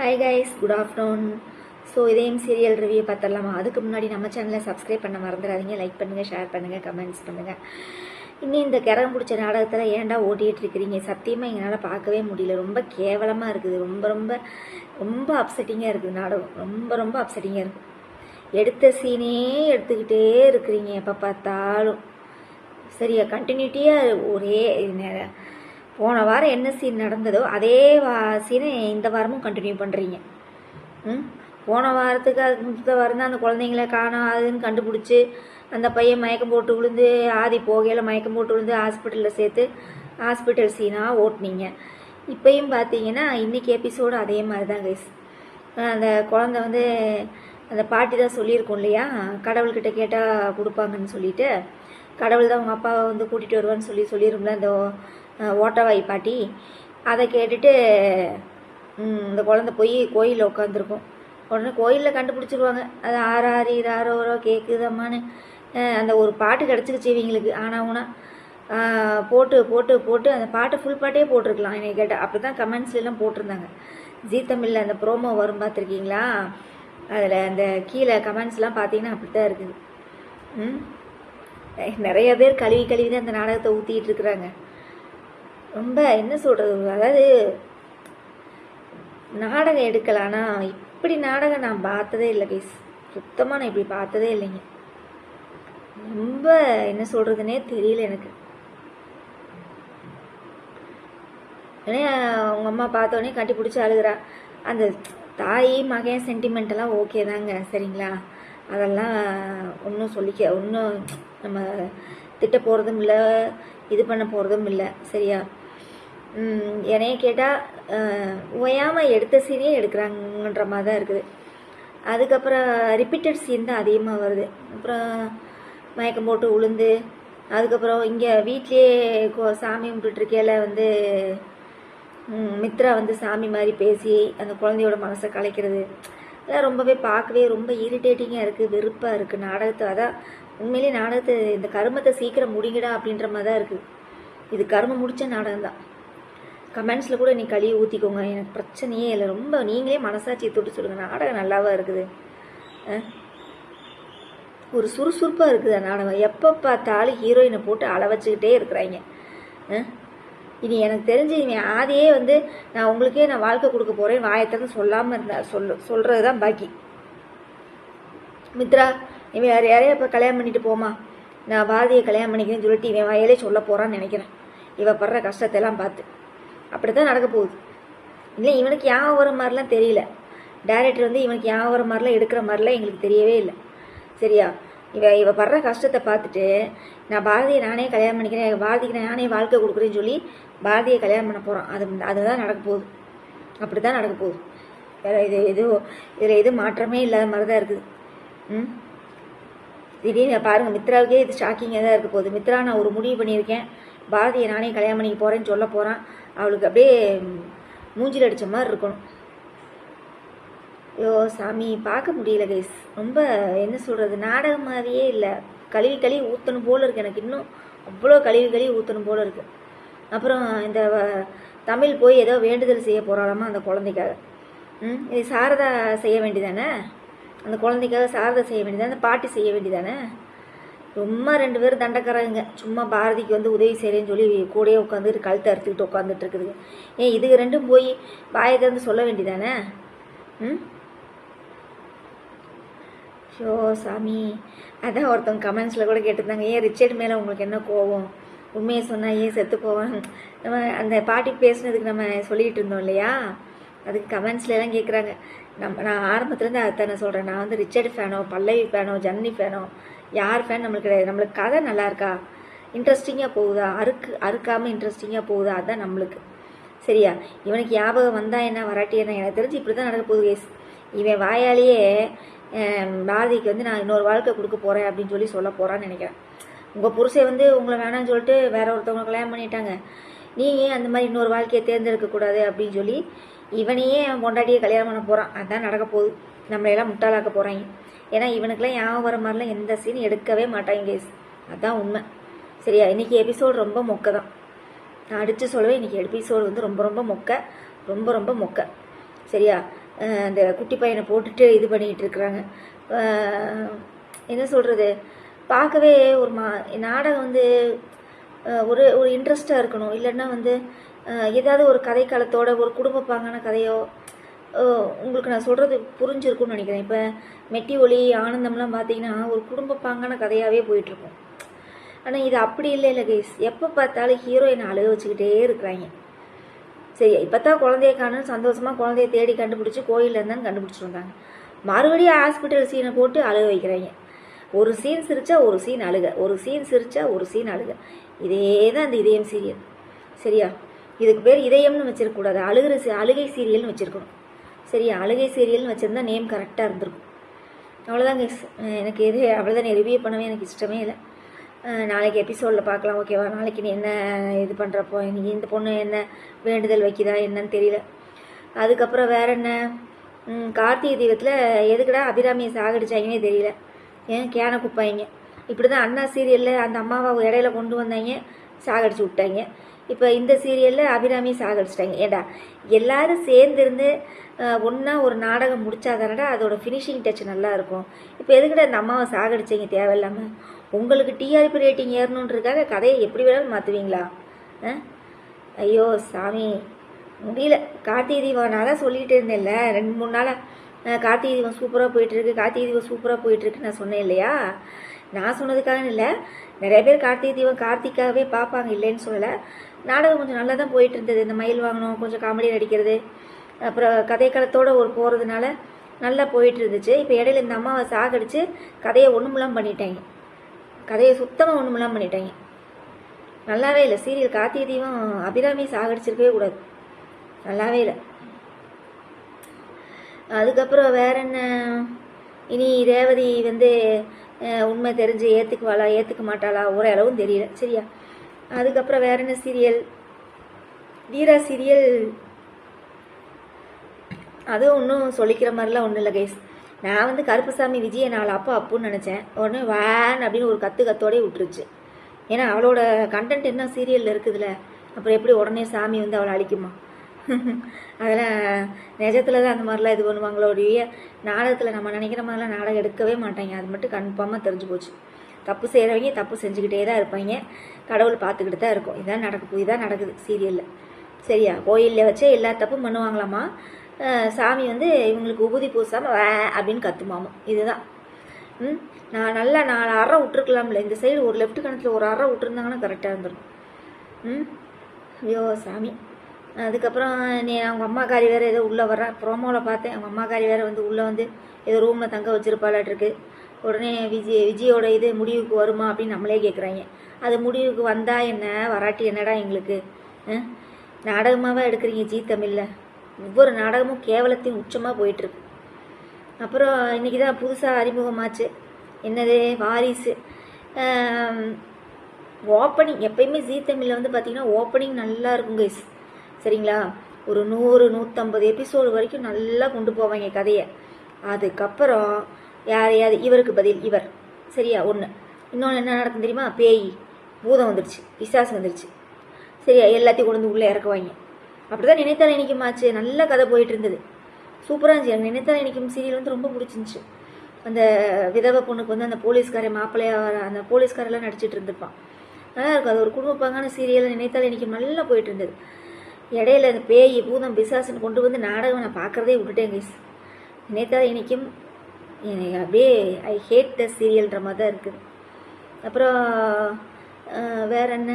Hi guys, good afternoon. So இதையும் serial review பார்த்துடலாமா? அதுக்கு முன்னாடி நம்ம சேனலை சப்ஸ்கிரைப் பண்ண மறந்துடாதீங்க. லைக் பண்ணுங்கள், ஷேர் பண்ணுங்கள், கமெண்ட்ஸ் பண்ணுங்கள். இன்னும் இந்த கிரகம் பிடிச்ச நாடகத்தில் ஏன்டா ஓட்டிகிட்டு இருக்கிறீங்க? சத்தியமாக எங்களால் பார்க்கவே முடியல. ரொம்ப கேவலமாக இருக்குது. ரொம்ப ரொம்ப ரொம்ப அப்செட்டிங்காக இருக்குது நாடகம். ரொம்ப ரொம்ப அப்செட்டிங்காக இருக்குது. எடுத்த சீனே எடுத்துக்கிட்டே இருக்கிறீங்க எப்போ பார்த்தாலும். சரியா, கண்டினியூட்டியாக ஒரே போன வாரம் என்ன சீன் நடந்ததோ அதே சீனை இந்த வாரமும் கண்டினியூ பண்ணுறீங்க. போன வாரத்துக்கு அதுக்கு முந்த வாரம் தான் அந்த குழந்தைங்கள காணாதுன்னு கண்டுபிடிச்சி அந்த பையன் மயக்கம் போட்டு விழுந்து ஆதி போகையில் மயக்கம் போட்டு விழுந்து ஹாஸ்பிட்டலில் சேர்த்து ஹாஸ்பிட்டல் சீனாக ஓட்டுனீங்க. இப்போயும் பார்த்தீங்கன்னா இன்றைக்கி எபிசோடு அதே மாதிரி தான் கைஸ். அந்த குழந்தை வந்து அந்த பாட்டி தான் சொல்லியிருக்கோம் இல்லையா, கடவுள்கிட்ட கேட்டால் கொடுப்பாங்கன்னு சொல்லிட்டு, கடவுள் தான் உங்கள் அப்பாவை வந்து கூட்டிகிட்டு வருவான்னு சொல்லிடும்ல அந்த ஓட்டவாய் பாட்டி. அதை கேட்டுட்டு இந்த குழந்தை போய் கோயிலில் உட்காந்துருக்கும். உடனே கோயிலில் கண்டுபிடிச்சிருவாங்க. அது ஆறாரி ஆரோரோ கேட்குதம்மான்னு அந்த ஒரு பாட்டு கிடச்சிக்கிச்சு இவங்களுக்கு. ஆனால் ஊனா போட்டு போட்டு போட்டு அந்த பாட்டை ஃபுல் பாட்டே போட்டிருக்கலாம் என்னை கேட்டால். அப்படி தான் கமெண்ட்ஸ்லாம் போட்டிருந்தாங்க. ஜீ தமிழில் அந்த ப்ரோமோ வரும் பார்த்துருக்கீங்களா? அதில் அந்த கீழே கமெண்ட்ஸ்லாம் பார்த்தீங்கன்னா அப்படி தான் இருக்குது. நிறைய பேர் கழுவி கழுவி தான் அந்த நாடகத்தை ஊற்றிக்கிட்டு இருக்கிறாங்க. ரொம்ப என்ன சொல்கிறது, அதாவது நாடகம் எடுக்கலான்னா இப்படி நாடகம் நான் பார்த்ததே இல்லை கைஸ். சுத்தமாக நான் இப்படி பார்த்ததே இல்லைங்க. ரொம்ப என்ன சொல்கிறதுனே தெரியல எனக்கு. ஏன்னா அவங்க அம்மா பார்த்தோன்னே கட்டி பிடிச்சி அழுகிறா. அந்த தாய் மகன் சென்டிமெண்டெல்லாம் ஓகே தாங்க, சரிங்களா? அதெல்லாம் ஒன்றும் நம்ம திட்ட போகிறதும் இல்லை, இது பண்ண போகிறதும் இல்லை, சரியா? என்னைய கேட்டால் ஓயாமல் எடுத்த சீனே எடுக்கிறாங்கன்ற மாதிரி தான் இருக்குது. அதுக்கப்புறம் ரிப்பீட்டட் சீன் தான் அதிகமாக வருது. அப்புறம் மயக்கம் போட்டு உளுந்து, அதுக்கப்புறம் இங்கே வீட்லேயே சாமி கும்பிட்டுருக்கையில் வந்து மித்ரா வந்து சாமி மாதிரி பேசி அந்த குழந்தையோட மனசை கலைக்கிறது, அதெல்லாம் ரொம்பவே பார்க்கவே ரொம்ப இரிட்டேட்டிங்காக இருக்குது, வெறுப்பாக இருக்குது நாடகத்தை. அதான் உண்மையிலே நாடகத்தை இந்த கருமத்தை சீக்கிரம் முடிங்கடா அப்படின்ற மாதிரி தான் இருக்குது. இது கருமம் முடித்த நாடகம் தான். கமெண்ட்ஸில் கூட நீ கழுவி ஊற்றிக்கோங்க, எனக்கு பிரச்சனையே இல்லை. ரொம்ப நீங்களே மனசாட்சியை தொட்டு சொல்லுங்கள், நாடகம் நல்லாவா இருக்குது? ஒரு சுறுசுறுப்பாக இருக்குது நாடகம். எப்போ பார்த்தாலும் ஹீரோயினை போட்டு அள வச்சுக்கிட்டே இருக்கிறாங்க. இனி எனக்கு தெரிஞ்சு இவன் ஆதியே வந்து நான் உங்களுக்கே நான் வாழ்க்கை கொடுக்க போகிறேன் வாயத்திறந்து சொல்லாமல் இருந்தா சொல்கிறது தான் பாக்கி. மித்ரா, இவன் யாரையும் இப்போ கல்யாணம் பண்ணிட்டு போமா, நான் பாரதியை கல்யாணம் பண்ணிக்கிறேன்னு சொல்லிட்டு இவன் வாயிலே சொல்ல போகிறான்னு நினைக்கிறேன். இவன் படுற கஷ்டத்தெல்லாம் பார்த்து அப்படி தான் நடக்க போகுது. இல்லை இவனுக்கு யான் வர மாதிரிலாம் தெரியல. டைரக்டர் வந்து இவனுக்கு யான் வர மாதிரிலாம் எடுக்கிற மாதிரிலாம் எங்களுக்கு தெரியவே இல்லை, சரியா? இவ படுற கஷ்டத்தை பார்த்துட்டு நான் பாரதியை நானே கல்யாணம் பண்ணிக்கிறேன், பாரதிக்கு நானே வாழ்க்கை கொடுக்குறேன்னு சொல்லி பாரதியை கல்யாணம் பண்ண போகிறான். அதுதான் நடக்க போகுது. அப்படி தான் நடக்க போகுது. வேறு இதில் எதுவும் மாற்றமே இல்லாத மாதிரி தான் இருக்குது. திடீர்னு பாருங்கள், மித்ராவுக்கே இது ஷாக்கிங்காக தான் இருக்க போகுது. மித்ரா, நான் ஒரு முடிவு பண்ணியிருக்கேன், பாரதியை நானே கல்யாணம் பண்ணிக்க போகிறேன்னு சொல்ல போகிறான். அவளுக்கு அப்படியே மூஞ்சில் அடித்த மாதிரி இருக்கணும். ஐயோ சாமி, பார்க்க முடியல கைஸ். ரொம்ப என்ன சொல்கிறது, நாடகம் மாதிரியே இல்லை. கழுவி கழுவி ஊற்றணும் போல் இருக்குது எனக்கு. இன்னும் அவ்வளோ கழுவி கழுவி ஊற்றணும் போல் இருக்குது. அப்புறம் இந்த தமிழ் போய் ஏதோ வேண்டுதல் செய்ய போகிறாளாமா அந்த குழந்தைக்காக. இது சாரதா செய்ய வேண்டியதானே? அந்த குழந்தைக்காக சாரதா செய்ய வேண்டியதானே, அந்த பாட்டி செய்ய வேண்டியதானே? ரொம்ப 2 பேரும் தண்டக்காரங்க. சும்மா பாரதிக்கு வந்து உதவி செய்கிறேன்னு சொல்லி கூடயே உட்காந்துட்டு கழுத்தை அறுத்துக்கிட்டு உட்காந்துட்டு இருக்குதுங்க. ஏன் இதுக்கு ரெண்டும் போய் வாயை திறந்து சொல்ல வேண்டியதானே? ஷோ சாமி, அதான் ஒருத்தவங்க கமெண்ட்ஸில் கூட கேட்டிருந்தாங்க, ஏன் ரிச்சர்ட் மேலே உங்களுக்கு என்ன கோவம், உண்மையை சொன்னால் ஏன் செத்து போவான்? நம்ம அந்த பாட்டி பேசுனதுக்கு நம்ம சொல்லிகிட்டு இருந்தோம் இல்லையா, அதுக்கு கமெண்ட்ஸ்லாம் கேட்குறாங்க. நான் ஆரம்பத்துலேருந்து அதைத்தானே சொல்கிறேன். நான் வந்து ரிச்சர்ட் ஃபேனோ, பல்லவி ஃபேனோ, ஜன்னி ஃபேனோ, யார் ஃபேன் நம்மளுக்கு கிடையாது. நம்மளுக்கு கதை நல்லா இருக்கா, இன்ட்ரெஸ்டிங்காக போகுதா, அறுக்காமல் இன்ட்ரெஸ்டிங்காக போகுதா, அதுதான் நம்மளுக்கு, சரியா? இவனுக்கு ஞாபகம் வந்தால் என்ன, வராட்டி என்ன, எனக்கு தெரிஞ்சு இப்படி தான் நடக்க போகுது கேஸ். இவன் வாயாலேயே பாரதிக்கு வந்து நான் இன்னொரு வாழ்க்கை கொடுக்க போகிறேன் அப்படின்னு சொல்ல போகிறான்னு நினைக்கிறேன். உங்கள் புருஷை வந்து உங்களை வேணான்னு சொல்லிட்டு வேற ஒருத்தவங்க கல்யாணம் பண்ணிட்டாங்க, நீங்கள் அந்த மாதிரி இன்னொரு வாழ்க்கையை தேர்ந்தெடுக்கக்கூடாது அப்படின்னு சொல்லி இவனையே பொண்டாட்டியை கல்யாணம் பண்ண போகிறான். அதுதான் நடக்க போகுது. நம்மளையெல்லாம் முட்டாளாக்க போகிறாங்க. ஏன்னா இவனுக்கெல்லாம் ஞாபகம் வர மாதிரிலாம் எந்த சீன் எடுக்கவே மாட்டாங்க கேஸ். அதுதான் உண்மை, சரியா? இன்றைக்கி எபிசோடு ரொம்ப மொக்க தான். நான் அடித்து சொல்லுவேன், இன்றைக்கி எபிசோடு வந்து ரொம்ப ரொம்ப மொக்க, ரொம்ப ரொம்ப மொக்க, சரியா? அந்த குட்டி பையனை போட்டுட்டு இது பண்ணிக்கிட்டு இருக்கிறாங்க. என்ன சொல்கிறது, பார்க்கவே ஒரு நாடகம் வந்து ஒரு ஒரு இன்ட்ரெஸ்டாக இருக்கணும். இல்லைன்னா வந்து ஏதாவது ஒரு கதை காலத்தோட ஒரு குடும்ப பாங்கான கதையோ உங்களுக்கு நான் சொல்கிறது புரிஞ்சிருக்கும்னு நினைக்கிறேன். இப்போ மெட்டி ஒலி ஆனந்தம்லாம் பார்த்தீங்கன்னா ஒரு குடும்ப பாங்கான கதையாகவே போயிட்டுருக்கும். ஆனால் இது அப்படி இல்லை கைஸ். எப்போ பார்த்தாலும் ஹீரோயினை அழுக வச்சுக்கிட்டே இருக்கிறாங்க. சரி, இப்போ தான் குழந்தைய காணுன்னு சந்தோஷமாக குழந்தைய தேடி கண்டுபிடிச்சி கோயிலில் இருந்தான்னு கண்டுபிடிச்சிட்டு வந்தாங்க. மறுபடியும் ஹாஸ்பிட்டல் சீனை போட்டு அழுக வைக்கிறாங்க. ஒரு சீன் சிரிச்சா ஒரு சீன் அழுக, ஒரு சீன் சிரிச்சா ஒரு சீன் அழுக. இதே தான் அந்த இதயம் சீரியல். சரியா, இதுக்கு பேர் இதயம்னு வச்சிருக்கக்கூடாது, அழுகை சீரியல்னு வச்சுருக்கணும். சரியா, அழுகை சீரியல்னு வச்சுருந்தா நேம் கரெக்டாக இருந்திருக்கும். அவ்வளோதாங்க. எனக்கு அவ்வளோதான். ரிவ்யூ பண்ணவே எனக்கு இஷ்டமே இல்லை. நாளைக்கு எபிசோடில் பார்க்கலாம், ஓகேவா? நாளைக்கு நீ என்ன இது பண்ணுறப்போ நீ இந்த பொண்ணு என்ன வேண்டுதல் வைக்கிதா என்னன்னு தெரியல. அதுக்கப்புறம் வேற என்ன, கார்த்திகை தீபத்தில் எதுக்குடா அபிராமியை சாகடிச்சாங்கன்னே தெரியல. ஏன் கேனை குப்பாயிங்க. இப்படி தான் அண்ணா சீரியலில் அந்த அம்மாவை இடையில கொண்டு வந்தாங்க, சாகடிச்சு விட்டாங்க. இப்போ இந்த சீரியலில் அபிராமியை சாகடிச்சிட்டாங்க. ஏண்டா எல்லாரும் சேர்ந்துருந்து ஒன்றா ஒரு நாடகம் முடித்தா தானடா அதோட ஃபினிஷிங் டச் நல்லா இருக்கும். இப்போ எதுக்கிட்ட அந்த அம்மாவை சாகடிச்சிங்க தேவையில்லாமல்? உங்களுக்கு டிஆர்பி ரேட்டிங் ஏறணுன்றதுக்காக கதையை எப்படி வேணாலும் மாற்றுவீங்களா? ஐயோ சாமி, முடியல. கார்த்திகை தீபம் நான் தான் சொல்லிகிட்டே இருந்தேன்ல 2-3 நாளாக, கார்த்திகை தீபம் சூப்பராக போயிட்டுருக்கு, கார்த்திகை தீபம் சூப்பராக போயிட்டுருக்கு நான் சொன்னேன் இல்லையா? நான் சொன்னதுக்காக இல்லை, நிறைய பேர் கார்த்திகை தீபம் கார்த்திக்காகவே பார்ப்பாங்க, இல்லைன்னு சொல்லலை. நாடகம் கொஞ்சம் நல்லா தான் போயிட்டு இருந்தது. இந்த மயில் வாங்கணும், கொஞ்சம் காமெடி நடிக்கிறது, அப்புறம் கதைக்களத்தோடு ஒரு போகிறதுனால நல்லா போயிட்டு இருந்துச்சு. இப்போ இடையில இந்த அம்மாவை சாகடிச்சு கதையை ஒன்றுமெல்லாம் பண்ணிட்டாங்க. கதையை சுத்தமாக ஒன்றுமெல்லாம் பண்ணிட்டாங்க. நல்லாவே இல்லை சீரியல். கார்த்திகை தீபம் அபிராமி சாகடிச்சிருக்கவே கூடாது, நல்லாவே இல்லை. அதுக்கப்புறம் வேற என்ன, இனி ரேவதி வந்து உண்மை தெரிஞ்சு ஏற்றுக்குவாளா ஏற்றுக்க மாட்டாளா ஒரு அளவும் தெரியல. சரியா, அதுக்கப்புறம் வேற என்ன சீரியல், வீரா சீரியல். அதுவும் ஒன்றும் சொல்லிக்கிற மாதிரிலாம் ஒன்றும் இல்லை கைஸ். நான் வந்து கருப்புசாமி விஜயை 4 அப்புன்னு நினச்சேன். உடனே வேன் அப்படின்னு ஒரு கத்தோடே விட்டுருச்சு. ஏன்னா அவளோட கண்டென்ட் என்ன சீரியலில் இருக்குதுல்ல, அப்புறம் எப்படி உடனே சாமி வந்து அவளை அழிக்குமா? அதெல்லாம் நிஜத்தில் தான் அந்த மாதிரிலாம் இது பண்ணுவாங்களோடைய. நாடகத்தில் நம்ம நினைக்கிற மாதிரிலாம் நாடகம் எடுக்கவே மாட்டாங்க. அது மட்டும் கன்ஃபார்மாக தெரிஞ்சு போச்சு. தப்பு செய்கிறவங்க தப்பு செஞ்சுக்கிட்டே தான் இருப்பாங்க, கடவுள் பார்த்துக்கிட்டு தான் இருக்கும். இதான் நடக்குது சீரியலில். சரியா, கோயிலில் வச்சே எல்லா தப்பும் பண்ணுவாங்களாமா. சாமி வந்து இவங்களுக்கு உபூதி பூசாமல் அப்படின்னு கத்துமாமா. இதுதான். நான் நல்லா 4 அறை விட்டுருக்கலாம்ல. இந்த சைடு ஒரு லெஃப்ட் கணத்தில் ஒரு அறை விட்டுருந்தாங்கன்னா கரெக்டாக இருந்திருக்கும். ஐயோ சாமி. அதுக்கப்புறம் அவங்க அம்மாக்காரி வேறு ஏதோ உள்ளே வர்றேன், ப்ரோமோவில் பார்த்தேன். அவங்க அம்மாக்காரி வேறு வந்து உள்ளே வந்து ஏதோ ரூமில் தங்க வச்சிருப்பாளாட்டிருக்கு. உடனே விஜயோட இது முடிவுக்கு வருமா அப்படின்னு நம்மளே கேட்குறாங்க. அது முடிவுக்கு வந்தால் என்ன, வராட்டி என்னடா எங்களுக்கு? நாடகமாகவே எடுக்கிறீங்க ஜீ தமிழில். ஒவ்வொரு நாடகமும் கேவலத்தையும் உச்சமாக போயிட்டுருக்கு. அப்புறம் இன்றைக்கி தான் புதுசாக அறிமுகமாச்சு, என்னது, வாரிசு ஓப்பனிங். எப்பயுமே ஜீ தமிழில் வந்து பார்த்திங்கன்னா ஓப்பனிங் நல்லா இருக்கும் கைஸ். சரிங்களா, ஒரு 100-150 எபிசோடு வரைக்கும் நல்லா கொண்டு போவாங்க கதையை. அதுக்கப்புறம் யாரையாவது இவருக்கு பதில் இவர். சரியா, ஒன்று. இன்னொன்று என்ன நடக்கும் தெரியுமா, பேய் பூதம் வந்துடுச்சு, பிசாசு வந்துடுச்சு. சரியா, எல்லாத்தையும் கொண்டு வந்து உள்ளே இறக்குவாங்க. அப்படி தான் நினைத்தால் இன்றைக்குமாச்சு. நல்ல கதை போயிட்டு இருந்தது, சூப்பராக இருந்துச்சு. எனக்கு நினைத்தால் இன்றைக்கும் சீரியல் வந்து ரொம்ப பிடிச்சிருந்துச்சு. அந்த விதவை பொண்ணுக்கு வந்து அந்த போலீஸ்காரை மாப்பிள்ளையாக அந்த போலீஸ்காரெல்லாம் நடிச்சிட்டு இருந்திருப்பான். நல்லா இருக்கும். அது ஒரு குடும்பப்பாங்கான சீரியல். நினைத்தால் இன்றைக்கும் நல்லா போயிட்டு இருந்தது. இடையில அந்த பேய் பூதம் பிசாசுன்னு கொண்டு வந்து நாடகம் நான் பார்க்குறதே விட்டுட்டேன் கைஸ். நினைத்தால் இன்றைக்கும் எனக்கு அப்படியே ஐ ஹேட் த சீரியல்ன்ற மாதிரி தான் இருக்குது. அப்புறம் வேற என்ன,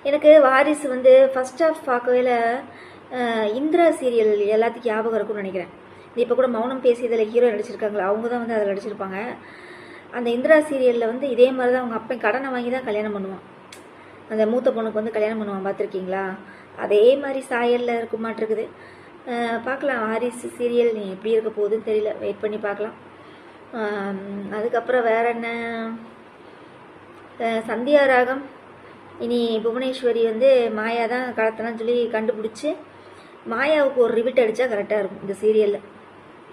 எனக்கு வாரிசு வந்து ஃபர்ஸ்ட் ஹாஃப் பார்க்கவே இந்திரா சீரியல் எல்லாத்துக்கும் ஞாபகம் இருக்கும்னு நினைக்கிறேன். இப்போ கூட மௌனம் பேசியதில் ஹீரோ நடிச்சிருக்காங்களா, அவங்க தான் வந்து அதில் நடிச்சிருப்பாங்க. அந்த இந்திரா சீரியலில் வந்து இதே மாதிரி தான் அவங்க அப்பன் கடனை வாங்கி தான் கல்யாணம் பண்ணுவான். அந்த மூத்த பொண்ணுக்கு வந்து கல்யாணம் பண்ணுவான், பார்த்துருக்கீங்களா? அதே மாதிரி சாயலில் இருக்க மாட்டிருக்குது. பார்க்கலாம் வாரிசு சீரியல் நீ எப்படி இருக்க போகுதுன்னு தெரியல, வெயிட் பண்ணி பார்க்கலாம். அதுக்கப்புறம் வேற என்ன, சந்தியா ராகம். இனி புவனேஸ்வரி வந்து மாயா தான் கடத்தலான்னு சொல்லி கண்டுபிடிச்சி மாயாவுக்கு ஒரு ரிவிட் அடித்தா கரெக்டாக இருக்கும் இந்த சீரியலில்.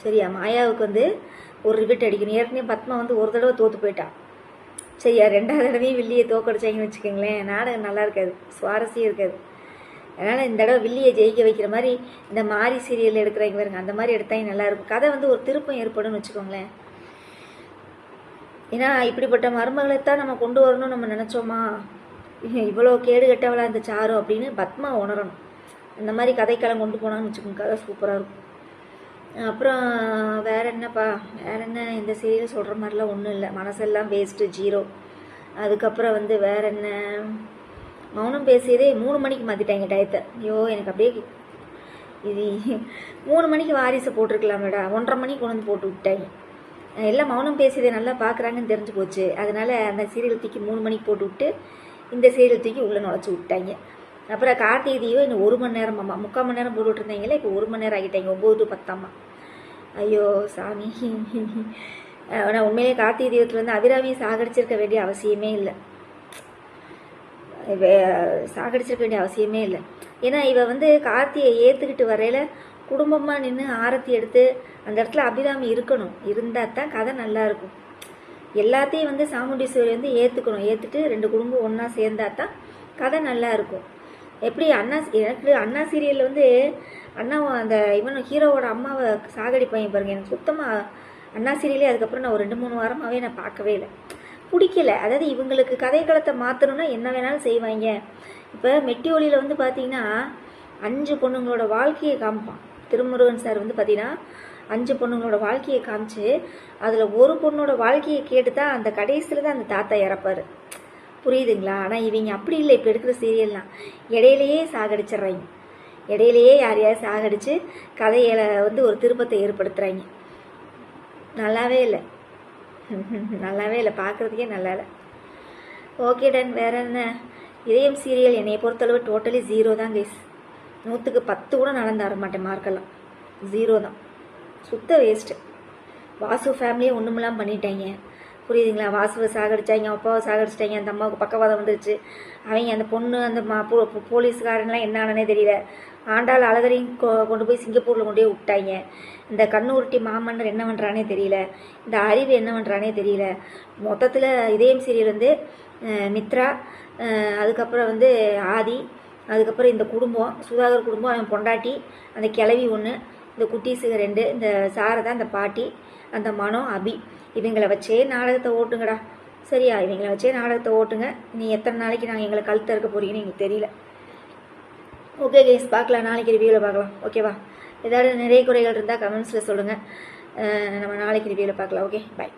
சரியா, மாயாவுக்கு வந்து ஒரு ரிவிட் அடிக்கணும். ஏற்கனவே பத்மா வந்து ஒரு தடவை தோற்று போயிட்டான். சரியா, 2வது தடவையும் வில்லியை தோக்கடிச்சாங்கன்னு வச்சுக்கோங்களேன், நாடகம் நல்லா இருக்காது, சுவாரஸ்யம் இருக்காது. அதனால் இந்த தடவை வில்லியை ஜெயிக்க வைக்கிற மாதிரி இந்த மாரி சீரியல் எடுக்கிறாங்க பாருங்க, அந்த மாதிரி எடுத்தாங்க நல்லாயிருக்கும். கதை வந்து ஒரு திருப்பம் ஏற்படும்னு வச்சுக்கோங்களேன். ஏன்னா இப்படிப்பட்ட மருமகளை தான் நம்ம கொண்டு வரணும்னு நம்ம நினச்சோமா, இவ்வளோ கேடு கெட்டவளா இந்த சாரு அப்படின்னு பத்மா உணரணும். இந்த மாதிரி கதைக்களம் கொண்டு போனான்னு வச்சுக்கோங்க, கதை சூப்பராக இருக்கும். அப்புறம் வேறு என்னப்பா, வேறு என்ன, இந்த சீரியல் சொல்கிற மாதிரிலாம் ஒன்றும் இல்லை. மனசெல்லாம் வேஸ்ட்டு, 0. அதுக்கப்புறம் வந்து வேறு என்ன, மௌனம் பேசியதே 3 மணிக்கு மாற்றிட்டாங்க டயத்தை. ஐயோ எனக்கு அப்படியே இது 3 மணிக்கு வாரிசை போட்டிருக்கலாமேடா, 1:30 மணிக்கு கொண்டு வந்து போட்டு விட்டாங்க. எல்லாம் மௌனம் பேசியதை நல்லா பார்க்குறாங்கன்னு தெரிஞ்சு போச்சு. அதனால் அந்த சீரியல் தூக்கி 3 மணிக்கு போட்டு விட்டு இந்த சீரியல் தூக்கி உள்ளே நுழைச்சி விட்டாங்க. அப்புறம் கார்த்திகை தீபம் இன்னும் 1 மணி நேரமாம்மா, 3/4 மணி நேரம் போட்டு விட்டுருந்தாங்களே, இப்போ 1 மணி நேரம் ஆகிட்டாங்க, 9 to 10. ஐயோ சாமி. ஆனால் உண்மையிலே கார்த்திகை தீபத்தில் வந்து அபிராமியை சாகடிச்சிருக்க வேண்டிய அவசியமே இல்லை, சாகடிச்சிருக்க வேண்டிய அவசியமே இல்லை. ஏன்னா இவ வந்து கார்த்தியை ஏற்றுக்கிட்டு வரையில் குடும்பமாக நின்று ஆரத்தி எடுத்து அந்த இடத்துல அபிராமி இருக்கணும். இருந்தால் தான் கதை நல்லாயிருக்கும். எல்லாத்தையும் வந்து சாமுண்டீஸ்வரி வந்து ஏற்றுக்கணும். ஏற்றுட்டு 2 குடும்பம் ஒன்றா சேர்ந்தா தான் கதை நல்லா இருக்கும். எப்படி எனக்கு அண்ணா சீரியலில் வந்து அண்ணாவை அந்த இவன் ஹீரோவோட அம்மாவை சாகடிப்பாங்க பாருங்க. எனக்கு சுத்தமாக அண்ணா சீரியலே அதுக்கப்புறம் நான் ஒரு 2-3 வாரமாகவே நான் பார்க்கவே இல்லை, பிடிக்கல. அதாவது இவங்களுக்கு கதைக்களத்தை மாற்றணும்னா என்ன வேணாலும் செய்வாங்க. இப்போ மெட்டி ஒலியில் வந்து பார்த்தீங்கன்னா 5 பொண்ணுங்களோட வாழ்க்கையை காமிப்பான் திருமுருகன் சார். வந்து பார்த்தீங்கன்னா 5 பொண்ணுங்களோட வாழ்க்கையை காமிச்சு அதில் ஒரு பொண்ணோட வாழ்க்கையை கேட்டு தான் அந்த கடைசியில் தான் அந்த தாத்தா இறப்பார். புரியுதுங்களா? ஆனால் இவங்க அப்படி இல்லை. இப்போ எடுக்கிற சீரியல்லாம் இடையிலையே சாகடிச்சிட்றாங்க. இடையிலையே யாரையாவது சாகடித்து கதையில் வந்து ஒரு திருப்பத்தை ஏற்படுத்துகிறாங்க. நல்லாவே இல்லை, நல்லாவே இல்லை, பார்க்குறதுக்கே நல்லா இல்லை. Okay done. வேறு என்ன, இதயம் சீரியல் என்னை பொறுத்தளவு டோட்டலி 0 தான் கைஸ். 100க்கு 10 கூட நடந்து வர மாட்டேன், மார்க்கெல்லாம் 0 தான், சுத்த வேஸ்ட்டு. வாசு ஃபேமிலியை ஒன்றுமெல்லாம் பண்ணிட்டாங்க. புரியுதுங்களா? வாசுவை சாகடிச்சாங்க, அப்பாவை சாகடிச்சிட்டாங்க, அந்த அம்மாவுக்கு பக்கவாதம் வந்துருச்சு. அவங்க அந்த பொண்ணு அந்த போலீஸ்காரன்லாம் என்ன ஆனனே தெரியல. ஆண்டாள் அழகரையும் கொண்டு போய் சிங்கப்பூரில் கொண்டு போய் விட்டாங்க. இந்த கண்ணூருட்டி மாமன்னர் என்ன பண்ணுறானே தெரியல. இந்த அறிவு என்ன பண்ணுறானே தெரியல. மொத்தத்தில் இதயம் சீரியல் வந்து மித்ரா, அதுக்கப்புறம் வந்து ஆதி, அதுக்கப்புறம் இந்த குடும்பம் சுதாகர் குடும்பம், அவன் பொண்டாட்டி, அந்த கிளவி ஒன்று, இந்த குட்டீஸுங்க 2, இந்த சாரதா, இந்த பாட்டி, அந்த மனோ, அபி, இவங்களை வச்சே நாடகத்தை ஓட்டுங்கடா. சரியா? இவங்களை வச்சே நாடகத்தை ஓட்டுங்க. நீ எத்தனை நாளைக்கு நாங்கள் எங்களை கழுத்த இருக்க போறீங்கன்னு எங்களுக்கு தெரியல. ஓகே கைஸ், பார்க்கலாம், நாளைக்கு ரிவ்யூவில் பார்க்கலாம். ஓகேவா? ஏதாவது நிறைய குறைகள் இருந்தால் கமெண்ட்ஸில் சொல்லுங்கள், நம்ம நாளைக்கு ரிவ்யூவில் பார்க்கலாம். ஓகே, பாய்.